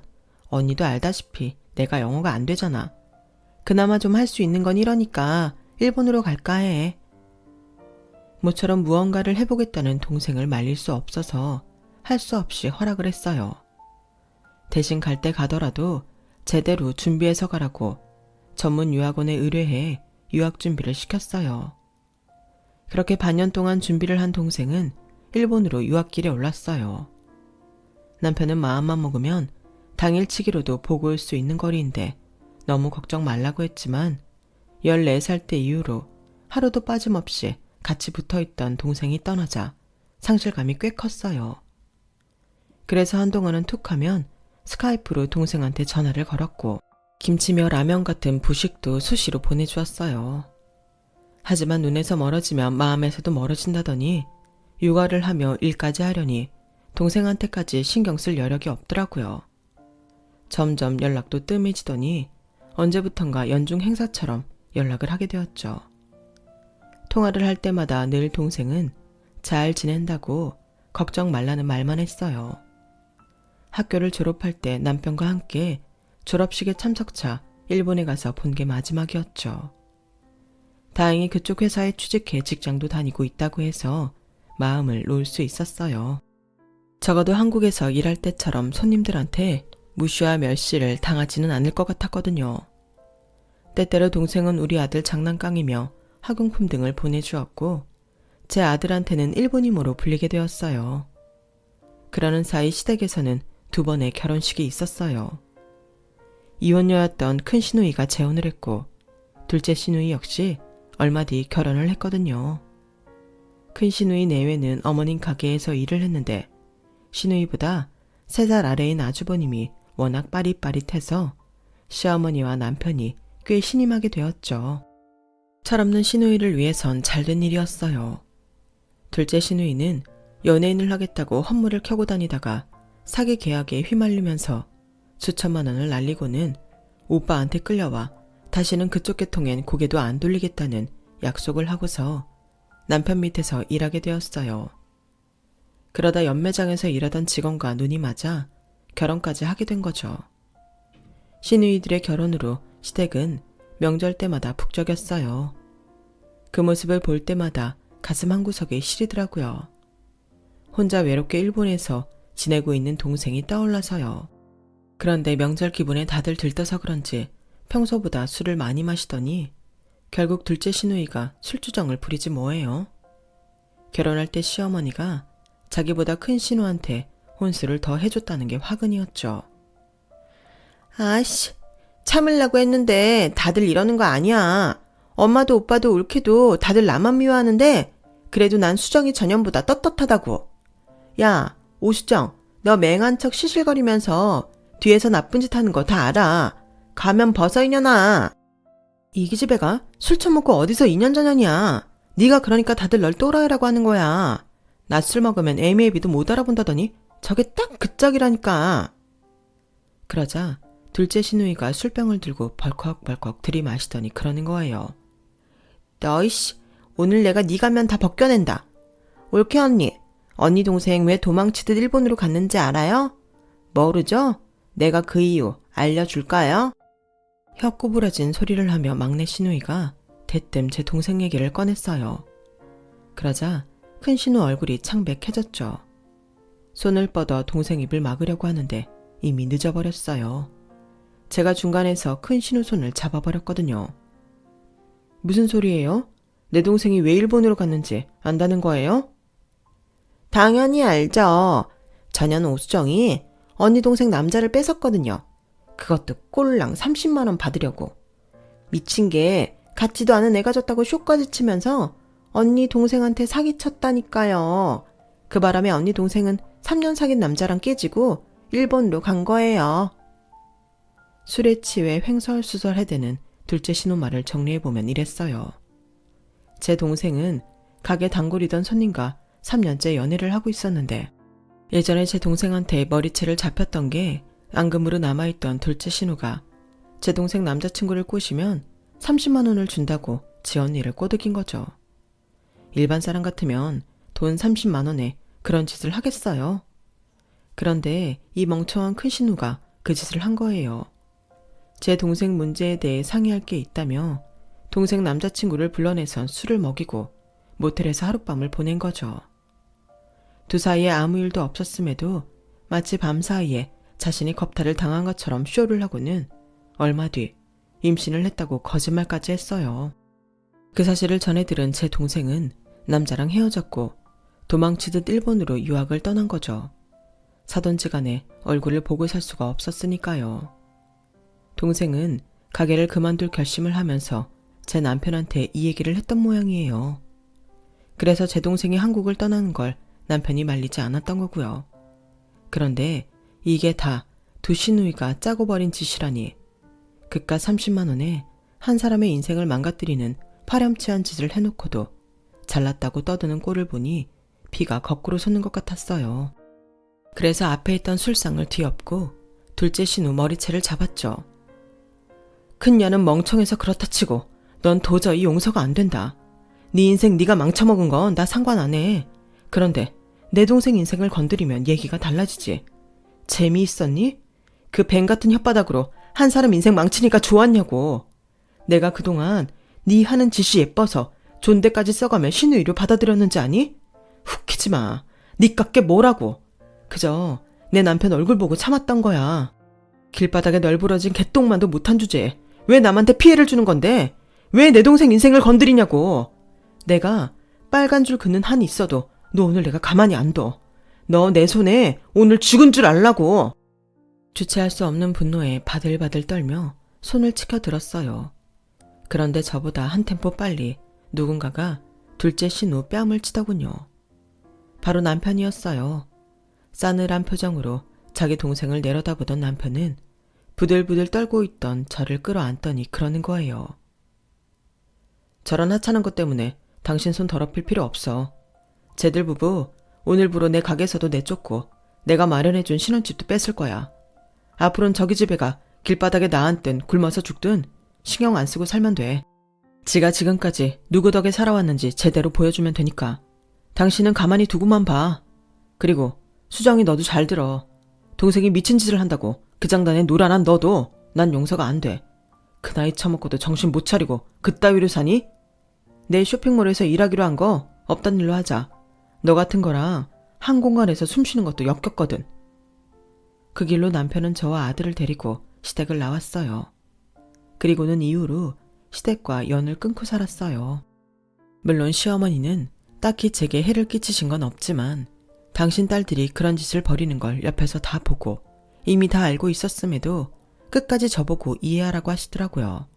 언니도 알다시피 내가 영어가 안 되잖아. 그나마 좀 할 수 있는 건 이러니까 일본으로 갈까 해. 모처럼 무언가를 해보겠다는 동생을 말릴 수 없어서 할 수 없이 허락을 했어요. 대신 갈 때 가더라도 제대로 준비해서 가라고 전문 유학원에 의뢰해 유학 준비를 시켰어요. 그렇게 반년 동안 준비를 한 동생은 일본으로 유학길에 올랐어요. 남편은 마음만 먹으면 당일치기로도 보고 올 수 있는 거리인데 너무 걱정 말라고 했지만 14살 때 이후로 하루도 빠짐없이 같이 붙어있던 동생이 떠나자 상실감이 꽤 컸어요. 그래서 한동안은 툭하면 스카이프로 동생한테 전화를 걸었고 김치며 라면 같은 부식도 수시로 보내주었어요. 하지만 눈에서 멀어지면 마음에서도 멀어진다더니 육아를 하며 일까지 하려니 동생한테까지 신경 쓸 여력이 없더라고요. 점점 연락도 뜸해지더니 언제부턴가 연중 행사처럼 연락을 하게 되었죠. 통화를 할 때마다 늘 동생은 잘 지낸다고 걱정 말라는 말만 했어요. 학교를 졸업할 때 남편과 함께 졸업식에 참석차 일본에 가서 본 게 마지막이었죠. 다행히 그쪽 회사에 취직해 직장도 다니고 있다고 해서 마음을 놓을 수 있었어요. 적어도 한국에서 일할 때처럼 손님들한테 무시와 멸시를 당하지는 않을 것 같았거든요. 때때로 동생은 우리 아들 장난감이며 학용품 등을 보내주었고 제 아들한테는 일본이모로 불리게 되었어요. 그러는 사이 시댁에서는 2번의 결혼식이 있었어요. 이혼녀였던 큰 시누이가 재혼을 했고 둘째 시누이 역시 얼마 뒤 결혼을 했거든요. 큰 시누이 내외는 어머님 가게에서 일을 했는데 시누이보다 3살 아래인 아주버님이 워낙 빠릿빠릿해서 시어머니와 남편이 꽤 신임하게 되었죠. 철없는 시누이를 위해선 잘된 일이었어요. 둘째 시누이는 연예인을 하겠다고 헛물을 켜고 다니다가 사기 계약에 휘말리면서 수천만 원을 날리고는 오빠한테 끌려와 다시는 그쪽 계통엔 고개도 안 돌리겠다는 약속을 하고서 남편 밑에서 일하게 되었어요. 그러다 연매장에서 일하던 직원과 눈이 맞아 결혼까지 하게 된 거죠. 시누이들의 결혼으로 시댁은 명절 때마다 북적였어요. 그 모습을 볼 때마다 가슴 한구석에 시리더라고요. 혼자 외롭게 일본에서 지내고 있는 동생이 떠올라서요. 그런데 명절 기분에 다들 들떠서 그런지 평소보다 술을 많이 마시더니 결국 둘째 시누이가 술주정을 부리지 뭐예요. 결혼할 때 시어머니가 자기보다 큰 시누한테 혼수를 더 해줬다는 게 화근이었죠. 아씨, 참으려고 했는데 다들 이러는 거 아니야. 엄마도 오빠도 옳게도 다들 나만 미워하는데 그래도 난 수정이 전년보다 떳떳하다고. 야, 오수정, 너 맹한 척 시실거리면서 뒤에서 나쁜 짓 하는 거 다 알아. 가면 벗어 이년아. 이 기집애가 술 처먹고 어디서 2년 전년이야. 네가 그러니까 다들 널 또라이라고 하는 거야. 나 술 먹으면 애미애비도 못 알아본다더니 저게 딱 그 짝이라니까. 그러자 둘째 시누이가 술병을 들고 벌컥벌컥 들이마시더니 그러는 거예요. 너이씨, 오늘 내가 네 가면 다 벗겨낸다. 올케 언니 동생 왜 도망치듯 일본으로 갔는지 알아요? 모르죠? 내가 그 이유 알려줄까요? 혀 구부러진 소리를 하며 막내 시누이가 대뜸 제 동생 얘기를 꺼냈어요. 그러자 큰 시누 얼굴이 창백해졌죠. 손을 뻗어 동생 입을 막으려고 하는데 이미 늦어버렸어요. 제가 중간에서 큰 시누 손을 잡아버렸거든요. 무슨 소리예요? 내 동생이 왜 일본으로 갔는지 안다는 거예요? 당연히 알죠. 전현 오수정이 언니 동생 남자를 뺏었거든요. 그것도 꼴랑 30만 원 받으려고. 미친 게 같지도 않은 애가 졌다고 쇼까지 치면서 언니 동생한테 사기쳤다니까요. 그 바람에 언니 동생은 3년 사귄 남자랑 깨지고 일본으로 간 거예요. 술에 취해 횡설수설해대는 둘째 시누 말을 정리해보면 이랬어요. 제 동생은 가게 단골이던 손님과 3년째 연애를 하고 있었는데 예전에 제 동생한테 머리채를 잡혔던 게 앙금으로 남아있던 둘째 시누가 제 동생 남자친구를 꼬시면 30만 원을 준다고 지 언니를 꼬드긴 거죠. 일반 사람 같으면 돈 30만 원에 그런 짓을 하겠어요. 그런데 이 멍청한 큰 시누가 그 짓을 한 거예요. 제 동생 문제에 대해 상의할 게 있다며 동생 남자친구를 불러내선 술을 먹이고 모텔에서 하룻밤을 보낸 거죠. 두 사이에 아무 일도 없었음에도 마치 밤사이에 자신이 겁탈을 당한 것처럼 쇼를 하고는 얼마 뒤 임신을 했다고 거짓말까지 했어요. 그 사실을 전해 들은 제 동생은 남자랑 헤어졌고 도망치듯 일본으로 유학을 떠난 거죠. 사돈지간에 얼굴을 보고 살 수가 없었으니까요. 동생은 가게를 그만둘 결심을 하면서 제 남편한테 이 얘기를 했던 모양이에요. 그래서 제 동생이 한국을 떠나는 걸 남편이 말리지 않았던 거고요. 그런데 이게 다 두 시누이가 짜고 버린 짓이라니 그깟 30만 원에 한 사람의 인생을 망가뜨리는 파렴치한 짓을 해놓고도 잘났다고 떠드는 꼴을 보니 피가 거꾸로 솟는 것 같았어요. 그래서 앞에 있던 술상을 뒤엎고 둘째 시누 머리채를 잡았죠. 큰 년은 멍청해서 그렇다 치고 넌 도저히 용서가 안 된다. 네 인생 네가 망쳐먹은 건 나 상관 안 해. 그런데 내 동생 인생을 건드리면 얘기가 달라지지. 재미있었니? 그 뱀 같은 혓바닥으로 한 사람 인생 망치니까 좋았냐고. 내가 그동안 네 하는 짓이 예뻐서 존대까지 써가며 신우이로 받아들였는지 아니? 훅히지 마. 니깎게 뭐라고. 그저 내 남편 얼굴 보고 참았던 거야. 길바닥에 널브러진 개똥만도 못한 주제에 왜 남한테 피해를 주는 건데? 왜 내 동생 인생을 건드리냐고. 내가 빨간 줄 긋는 한이 있어도 너 오늘 내가 가만히 안 둬. 너 내 손에 오늘 죽은 줄 알라고. 주체할 수 없는 분노에 바들바들 떨며 손을 치켜들었어요. 그런데 저보다 한 템포 빨리 누군가가 둘째 신우 뺨을 치더군요. 바로 남편이었어요. 싸늘한 표정으로 자기 동생을 내려다보던 남편은 부들부들 떨고 있던 저를 끌어안더니 그러는 거예요. 저런 하찮은 것 때문에 당신 손 더럽힐 필요 없어. 쟤들 부부 오늘부로 내 가게에서도 내쫓고 내가 마련해준 신혼집도 뺏을 거야. 앞으로는 저기 집에 가 길바닥에 나앉든 굶어서 죽든 신경 안 쓰고 살면 돼. 지가 지금까지 누구 덕에 살아왔는지 제대로 보여주면 되니까. 당신은 가만히 두고만 봐. 그리고 수정이 너도 잘 들어. 동생이 미친 짓을 한다고 그 장단에 노란한 너도 난 용서가 안 돼. 그 나이 처먹고도 정신 못 차리고 그따위로 사니? 내일 쇼핑몰에서 일하기로 한 거 없단 일로 하자. 너 같은 거랑 한 공간에서 숨 쉬는 것도 역겹거든. 그 길로 남편은 저와 아들을 데리고 시댁을 나왔어요. 그리고는 이후로 시댁과 연을 끊고 살았어요. 물론 시어머니는 딱히 제게 해를 끼치신 건 없지만 당신 딸들이 그런 짓을 벌이는 걸 옆에서 다 보고 이미 다 알고 있었음에도 끝까지 저보고 이해하라고 하시더라고요.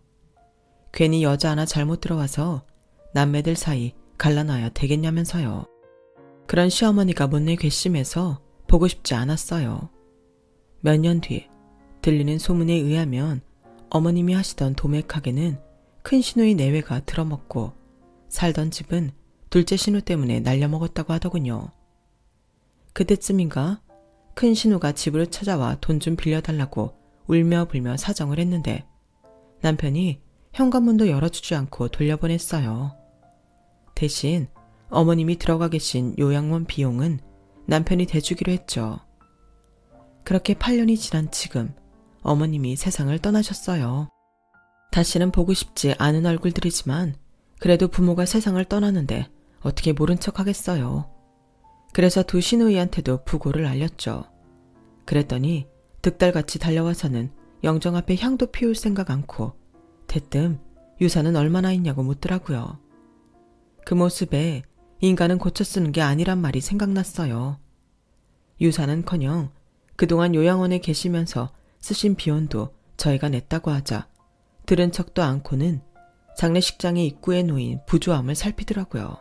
괜히 여자 하나 잘못 들어와서 남매들 사이 갈라놔야 되겠냐면서요. 그런 시어머니가 못내 괘씸해서 보고 싶지 않았어요. 몇 년 뒤 들리는 소문에 의하면 어머님이 하시던 도매 가게는 큰 신우의 내외가 들어먹고 살던 집은 둘째 신우 때문에 날려먹었다고 하더군요. 그때쯤인가 큰 신우가 집으로 찾아와 돈 좀 빌려달라고 울며 불며 사정을 했는데 남편이 현관문도 열어주지 않고 돌려보냈어요. 대신 어머님이 들어가 계신 요양원 비용은 남편이 대주기로 했죠. 그렇게 8년이 지난 지금 어머님이 세상을 떠나셨어요. 다시는 보고 싶지 않은 얼굴들이지만 그래도 부모가 세상을 떠나는데 어떻게 모른 척 하겠어요. 그래서 두 시누이한테도 부고를 알렸죠. 그랬더니 득달같이 달려와서는 영정 앞에 향도 피울 생각 않고 대뜸 유산은 얼마나 있냐고 묻더라고요. 그 모습에 인간은 고쳐 쓰는 게 아니란 말이 생각났어요. 유산은커녕 그동안 요양원에 계시면서 쓰신 비용도 저희가 냈다고 하자 들은 척도 않고는 장례식장의 입구에 놓인 부조함을 살피더라고요.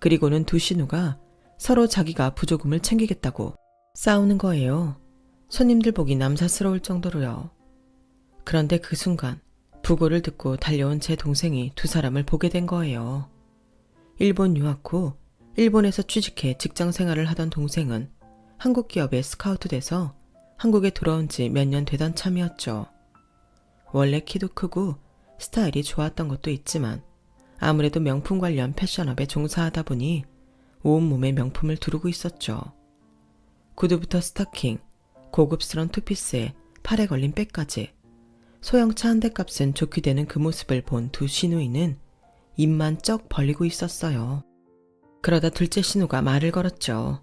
그리고는 두 신우가 서로 자기가 부조금을 챙기겠다고 싸우는 거예요. 손님들 보기 남사스러울 정도로요. 그런데 그 순간 부고를 듣고 달려온 제 동생이 두 사람을 보게 된 거예요. 일본 유학 후 일본에서 취직해 직장 생활을 하던 동생은 한국 기업에 스카우트 돼서 한국에 돌아온 지 몇 년 되던 참이었죠. 원래 키도 크고 스타일이 좋았던 것도 있지만 아무래도 명품 관련 패션업에 종사하다 보니 온몸에 명품을 두르고 있었죠. 구두부터 스타킹, 고급스런 투피스에 팔에 걸린 백까지 소형차 한 대 값은 좋게 되는 그 모습을 본 두 시누이는 입만 쩍 벌리고 있었어요. 그러다 둘째 신우가 말을 걸었죠.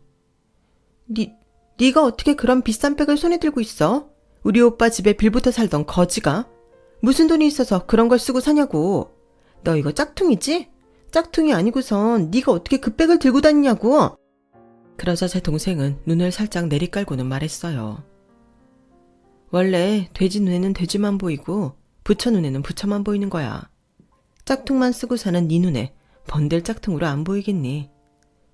네가 어떻게 그런 비싼 백을 손에 들고 있어? 우리 오빠 집에 빌붙어 살던 거지가? 무슨 돈이 있어서 그런 걸 쓰고 사냐고. 너 이거 짝퉁이지? 짝퉁이 아니고선 네가 어떻게 그 백을 들고 다니냐고. 그러자 제 동생은 눈을 살짝 내리깔고는 말했어요. 원래 돼지 눈에는 돼지만 보이고 부처 눈에는 부처만 보이는 거야. 짝퉁만 쓰고 사는 네 눈에 번들 짝퉁으로 안 보이겠니?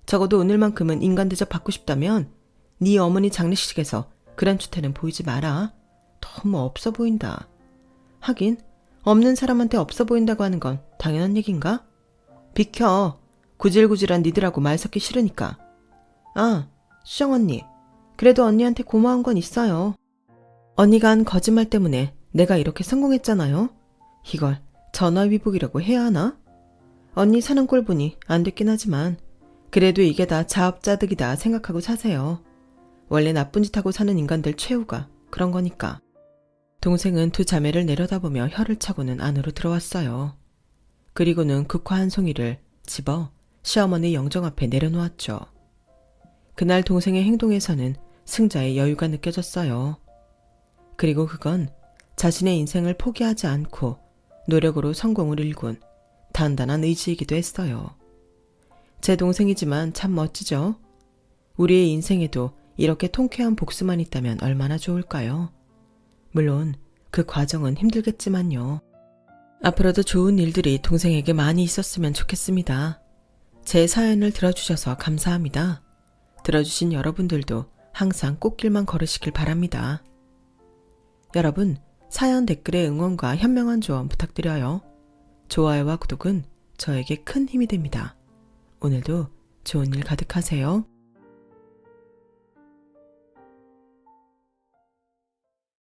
적어도 오늘만큼은 인간 대접 받고 싶다면 네 어머니 장례식에서 그런 추태는 보이지 마라. 너무 없어 보인다. 하긴 없는 사람한테 없어 보인다고 하는 건 당연한 얘긴가? 비켜. 구질구질한 니들하고 말 섞기 싫으니까. 아, 수정 언니. 그래도 언니한테 고마운 건 있어요. 언니가 한 거짓말 때문에 내가 이렇게 성공했잖아요. 이걸 전화위복이라고 해야 하나? 언니 사는 꼴 보니 안 됐긴 하지만 그래도 이게 다 자업자득이다 생각하고 사세요. 원래 나쁜 짓 하고 사는 인간들 최후가 그런 거니까. 동생은 두 자매를 내려다보며 혀를 차고는 안으로 들어왔어요. 그리고는 국화 한 송이를 집어 시어머니 영정 앞에 내려놓았죠. 그날 동생의 행동에서는 승자의 여유가 느껴졌어요. 그리고 그건 자신의 인생을 포기하지 않고 노력으로 성공을 일군 단단한 의지이기도 했어요. 제 동생이지만 참 멋지죠? 우리의 인생에도 이렇게 통쾌한 복수만 있다면 얼마나 좋을까요? 물론 그 과정은 힘들겠지만요. 앞으로도 좋은 일들이 동생에게 많이 있었으면 좋겠습니다. 제 사연을 들어주셔서 감사합니다. 들어주신 여러분들도 항상 꽃길만 걸으시길 바랍니다. 여러분, 사연 댓글에 응원과 현명한 조언 부탁드려요. 좋아요와 구독은 저에게 큰 힘이 됩니다. 오늘도 좋은 일 가득하세요.